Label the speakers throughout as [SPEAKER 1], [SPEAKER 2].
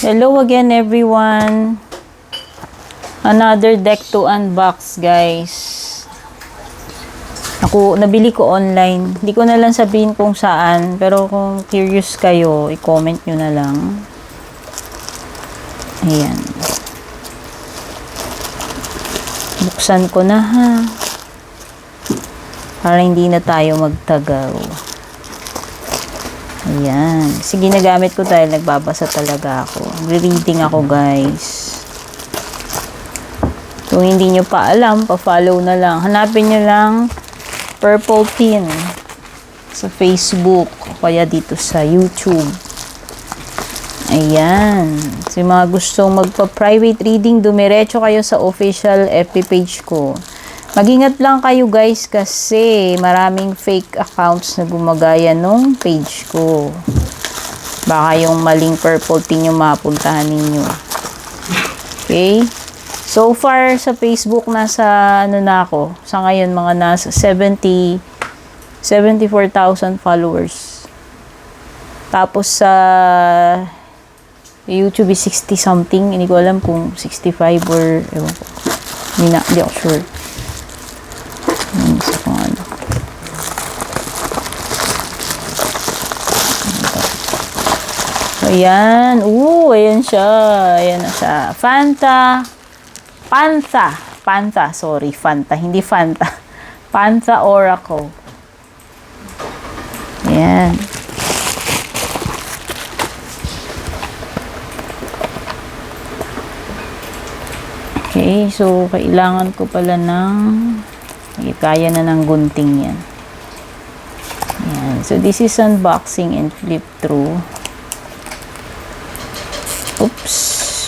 [SPEAKER 1] Hello again everyone. Another deck to unbox, guys. Nabili ko online. Hindi ko na lang sabihin kung saan, pero kung curious kayo, i-comment nyo na lang. Ayan. Buksan ko na ha. Para hindi na tayo magtagaw. Ayan. Kasi ginagamit ko dahil nagbabasa talaga ako. Reading ako, guys. Kung hindi nyo pa alam, pa-follow na lang. Hanapin nyo lang Purple Pin sa Facebook o kaya dito sa YouTube. Ayan. So, yung mga gustong magpa-private reading, dumiretso kayo sa official FB page ko. Mag-ingat lang kayo, guys, kasi maraming fake accounts na gumagaya nung page ko. Baka yung maling Purple Pin yung mapuntahan ninyo. Okay? So far, sa Facebook, nasa, na ako, sa ngayon, mga nasa 74,000 followers. Tapos, sa YouTube is 60 something. Hindi ko alam kung 65 or, ewan ko. Hindi ako sure. Isa kung ano. So, ayan. Ayan siya. Ayan na siya. Pantha. Sorry, Fanta. Hindi Fanta. Pantha Oracle. Ayan. Okay, so kailangan ko pala ng kaya na ng gunting yan. Ayan. So, this is unboxing and flip through. Oops.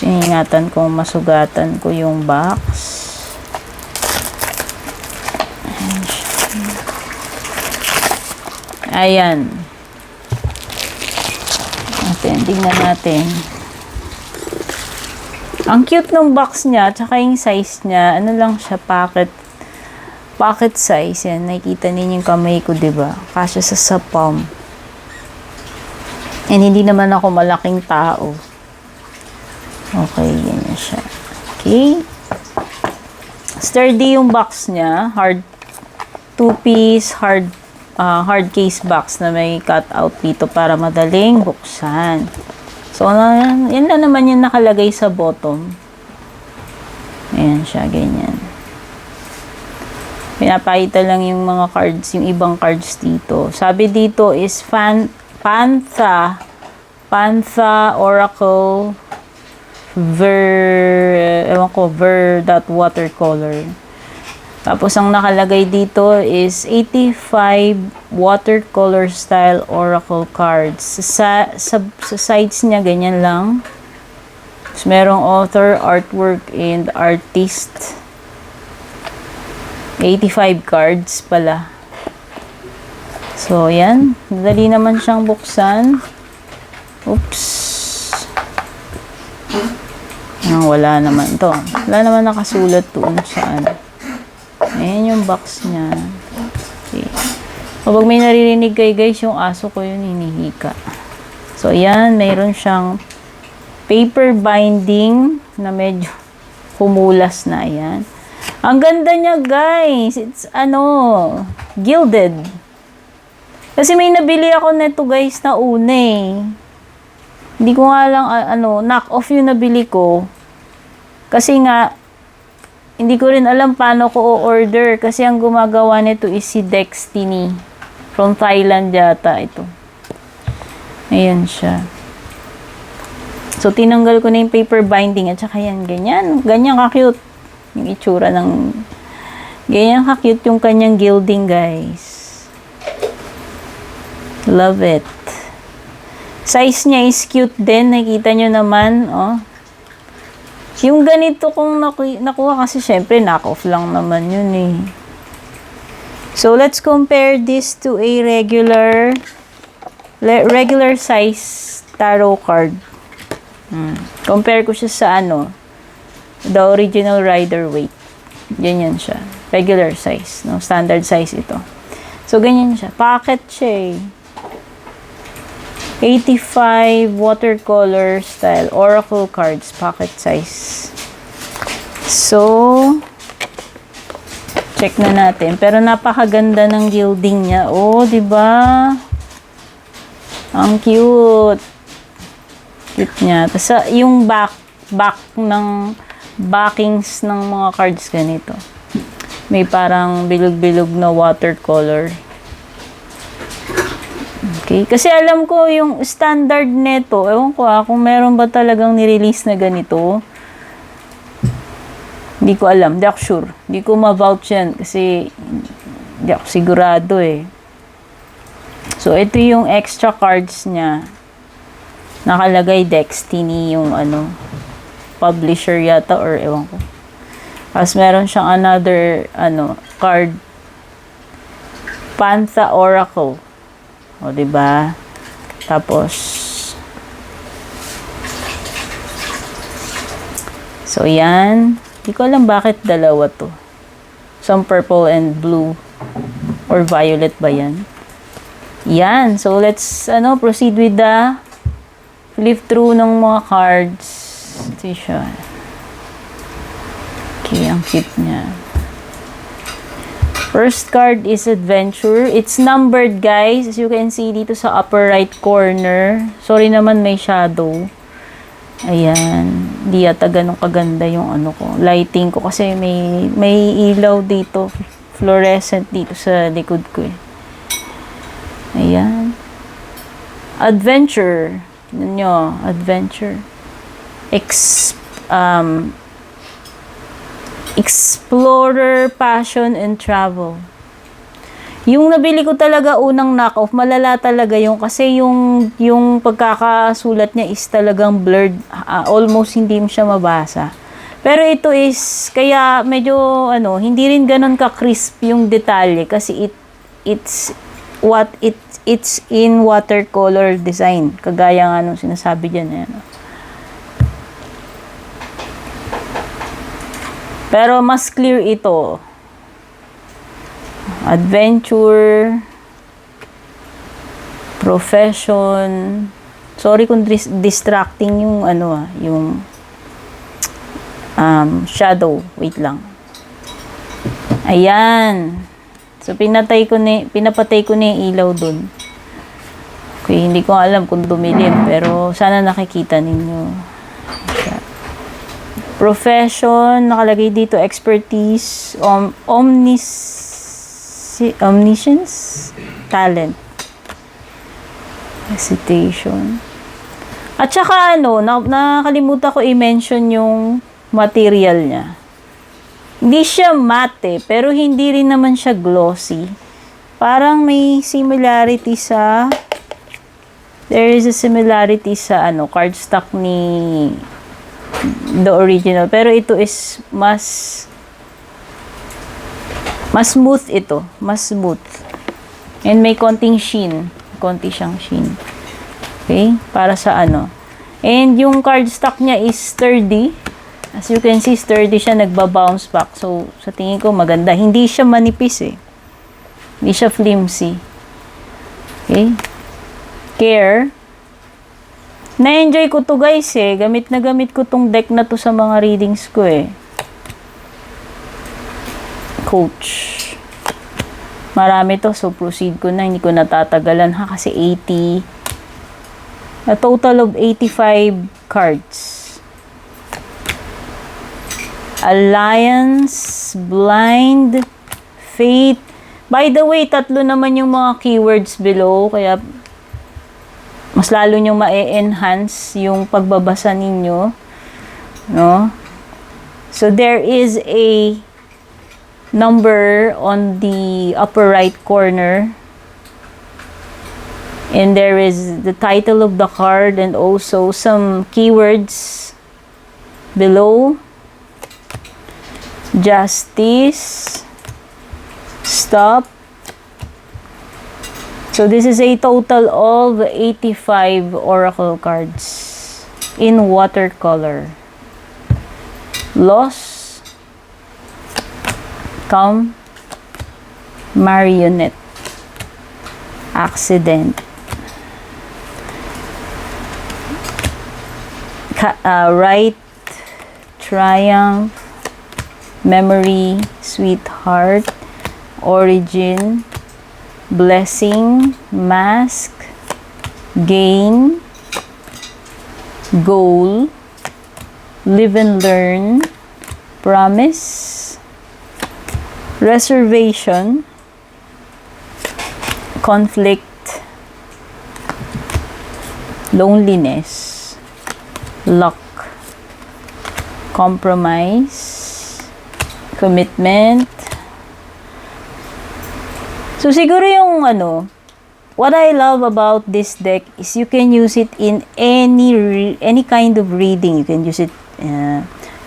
[SPEAKER 1] Ingatan kong masugatan ko yung box. Ayan. Tingnan natin. Ang cute ng box niya, tsaka yung size niya, ano lang siya, pocket size. Yan, nakikita ninyo yung kamay ko, diba? Kasya sa palm. And hindi naman ako malaking tao. Okay, ganyan siya. Okay. Sturdy yung box niya. Hard, 2-piece, hard case box na may cutout dito para madaling buksan. So, yan na naman yung nakalagay sa bottom. Ayan siya, ganyan. Pinapakita lang yung mga cards, yung ibang cards dito. Sabi dito is Pantha Oracle Ver.watercolor. Tapos ang nakalagay dito is 85 watercolor style oracle cards. Sa sides niya ganyan lang. Tapos merong author, artwork, and artist. 85 cards pala. So, yan. Madali naman siyang buksan. Oops. Wala naman to. Wala naman nakasulat doon sa ano. Ayan yung box niya. Okay. Kapag may naririnig kayo, guys, yung aso ko yun hinihika. So, ayan. Mayroon siyang paper binding na medyo humulas na. Ayan. Ang ganda niya, guys. It's, gilded. Kasi may nabili ako neto, guys, na una eh. Hindi ko nga lang, knock off yung nabili ko. Kasi nga, hindi ko rin alam paano ko o-order. Kasi ang gumagawa nito is si Destiny. From Thailand yata ito. Ayan siya. So, tinanggal ko na yung paper binding. At saka yan, ganyan. Ganyan ka-cute. Yung itsura ng... Ganyan ka-cute yung kanyang gilding, guys. Love it. Size niya is cute din. Nakikita nyo naman, oh. Yung ganito kung nakuha kasi syempre knock-off lang naman yun eh. So, let's compare this to a regular size tarot card. Compare ko siya sa the original Rider-Waite. Ganyan siya. Regular size, no? Standard size ito. So, ganyan siya. Pocket siya eh. 85 watercolor style oracle cards, pocket size. So, check na natin. Pero napakaganda ng gilding niya. Oh, 'di ba? Ang cute. Cute niya. Tapos yung back ng backings ng mga cards ganito. May parang bilog-bilog na watercolor. Okay. Kasi alam ko yung standard neto, ewan ko kung meron ba talagang nirelease na ganito. Hindi ko alam. Hindi ako sure. Hindi ko ma-vouch yan kasi hindi ako sigurado eh. So, ito yung extra cards niya. Nakalagay Destiny yung publisher yata or ewan ko. Tapos meron siyang another card. Pantha Oracle. O, diba? Tapos, so, yan. Di ko alam bakit dalawa to. Some purple and blue. Or violet ba yan? Yan. So, let's, proceed with the flip through ng mga cards. Ito siya. Okay, ang cute niya. First card is Adventure. It's numbered, guys. As you can see dito sa upper right corner. Sorry naman, may shadow. Ayan. Di yata ganun kaganda yung lighting ko. Kasi may ilaw dito. Fluorescent dito sa likod ko eh. Ayan. Adventure. Tignan nyo. Adventure. Explorer, passion, and travel. Yung nabili ko talaga unang knockoff, malala talaga yung kasi yung pagkakasulat niya is talagang blurred. Almost hindi mo siya mabasa. Pero ito is, kaya medyo, hindi rin ganun ka-crisp yung detalye kasi it's in watercolor design. Kagaya nga nung sinasabi dyan. Pero mas clear ito. Adventure, profession. Sorry kung distracting yung yung shadow. Wait lang. Ayan. So pinapatay ko na yung ilaw dun. Okay, hindi ko alam kung dumilim pero sana nakikita ninyo. Profession, nakalagay dito, expertise, omniscience, talent, hesitation. At saka nakalimutan ko i-mention yung material niya. Hindi siya matte, pero hindi rin naman siya glossy. Parang may similarity there is a similarity sa cardstock ni the original. Pero ito is mas smooth ito. Mas smooth. And may konting sheen. Konti siyang sheen. Okay? Para sa And yung cardstock niya is sturdy. As you can see, sturdy siya. Nagba-bounce back. So, sa tingin ko maganda. Hindi siya manipis eh. Hindi siya flimsy. Okay? Care. Na-enjoy ko to guys eh. Gamit ko tong deck na to sa mga readings ko eh. Coach. Marami to. So, proceed ko na. Hindi ko natatagalan kasi 80. A total of 85 cards. Alliance, Blind, Fate. By the way, 3 naman yung mga keywords below. Kaya mas lalo nyo ma-enhance yung pagbabasa ninyo. No? So, there is a number on the upper right corner. And there is the title of the card and also some keywords below. Justice. Stop. So, this is a total of 85 oracle cards in watercolor. Loss. Come. Marionette. Accident. Right, Triumph, Memory, Sweetheart, Origin, Blessing, Mask, Gain, Goal, Live and Learn, Promise, Reservation, Conflict, Loneliness, Luck, Compromise, Commitment. So siguro yung what I love about this deck is you can use it in any kind of reading. You can use it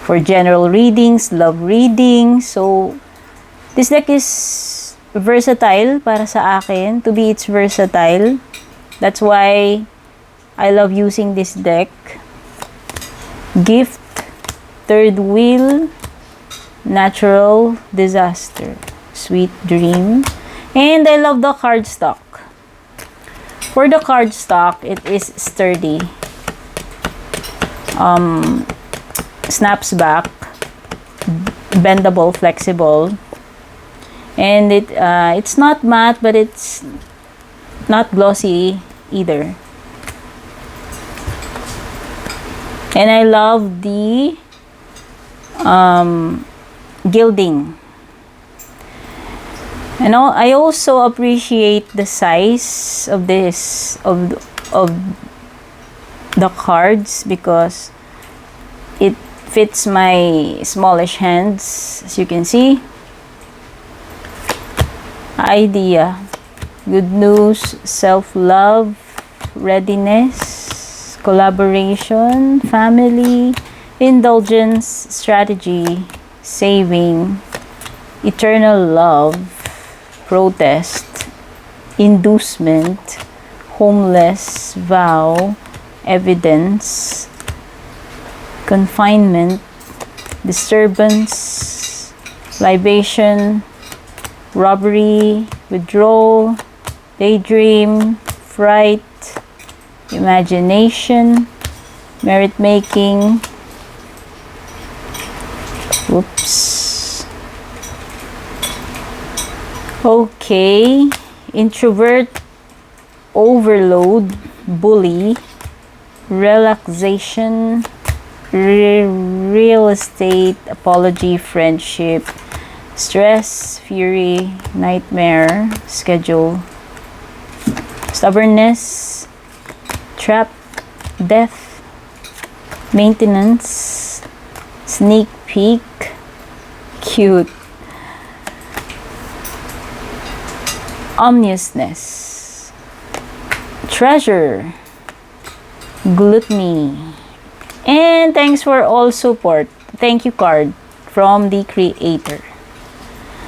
[SPEAKER 1] for general readings, love readings. So this deck is versatile para sa akin. To be, it's versatile. That's why I love using this deck. Gift, Third Wheel, Natural Disaster, Sweet Dream, and I love the cardstock. For the cardstock, it is sturdy. Snaps back, bendable, flexible, and it's not matte, but it's not glossy either. And I love the gilding. I also appreciate the size of of the cards, because it fits my smallish hands, as you can see. Idea, good news, self-love, readiness, collaboration, family, indulgence, strategy, saving, eternal love, protest, inducement, homeless, vow, evidence, confinement, disturbance, libation, robbery, withdrawal, daydream, fright, imagination, merit making, okay, introvert, overload, bully, relaxation, real estate, apology, friendship, stress, fury, nightmare, schedule, stubbornness, trap, death, maintenance, sneak peek, cute, ominousness, treasure, gluttony, and thanks for all support. Thank you card from the creator.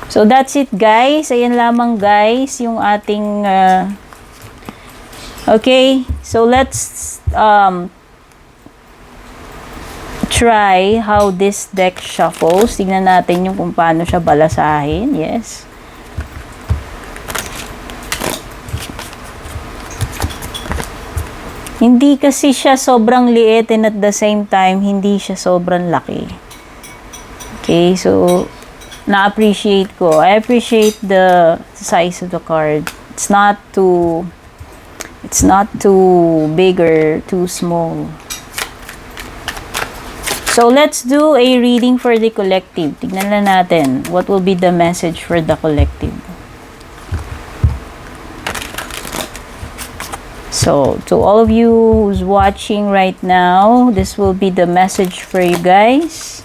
[SPEAKER 1] So that's it guys. Ayan lamang guys yung ating okay, so let's try how this deck shuffles. Tingnan natin yung kung paano siya balasahin. Yes. Hindi kasi siya sobrang liit, and at the same time, hindi siya sobrang laki. Okay, so na-appreciate ko. I appreciate the size of the card. It's not too big or too small. So let's do a reading for the collective. Tignan na natin what will be the message for the collective. So, to all of you who's watching right now, this will be the message for you guys.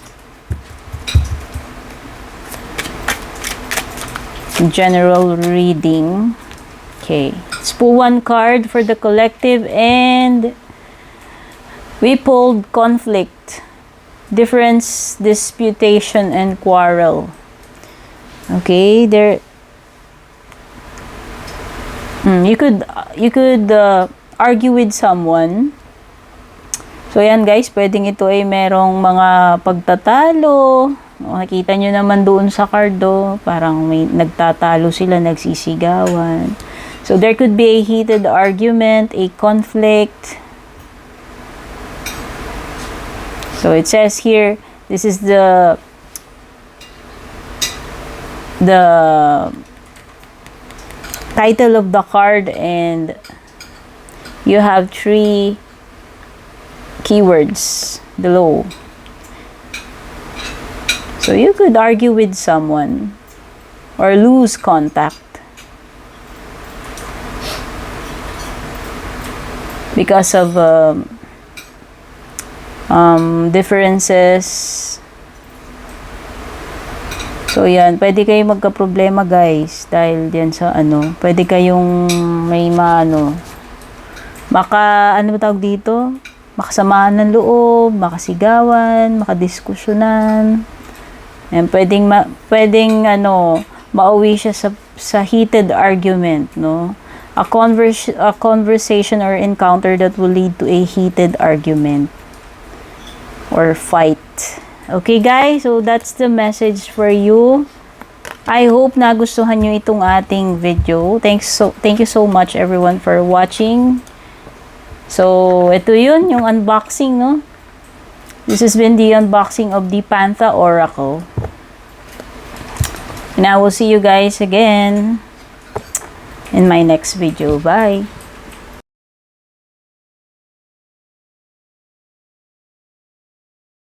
[SPEAKER 1] General reading. Okay. Let's pull one card for the collective, and we pulled conflict, difference, disputation, and quarrel. Okay, there you could argue with someone. So yan guys, pwedeng ito ay merong mga pagtatalo. Nakita nyo naman doon sa card parang may nagtatalo sila, nagsisigawan. So there could be a heated argument, a conflict. So it says here, this is the title of the card, and you have 3 keywords below. So you could argue with someone or lose contact because of differences. So yan, pwede kayo magka-problema guys dahil diyan sa pwede kayong may ano ba tawag dito? Makasamaan ng loob, makasigawan, makadiskusyonan. And pwedeng mauwi siya sa heated argument, no? A conversation or encounter that will lead to a heated argument or fight. Okay guys, so that's the message for you. I hope nagustuhan nyo itong ating video. Thank you so much everyone for watching. So, ito yun, yung unboxing, no? This has been the unboxing of the Pantha Oracle. And I will see you guys again in my next video. Bye!